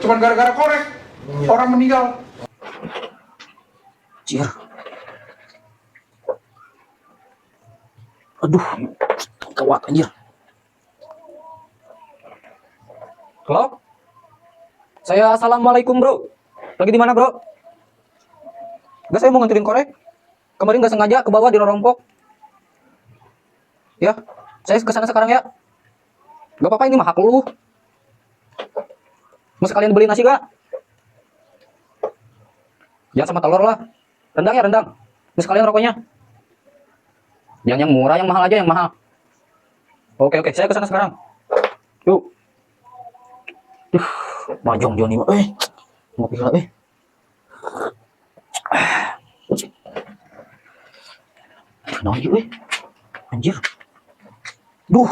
Cuman gara-gara korek orang meninggal. Cier. Aduh, gawat anjir. Halo? Saya assalamualaikum bro. Lagi di mana bro? Enggak, saya mau nganterin korek. Kemarin nggak sengaja ke bawah dirompok. Ya, saya ke sana sekarang ya. Gak apa-apa, ini mah hak lu. Mau sekalian beli nasi gak? Jangan sama telur lah. Rendang ya rendang. Mau sekalian rokoknya. Jangan yang murah, yang mahal aja, yang mahal. Oke, saya ke sana sekarang. Yuk. Majong Joni mah. Ngopi lah Nah, anjir. Duh.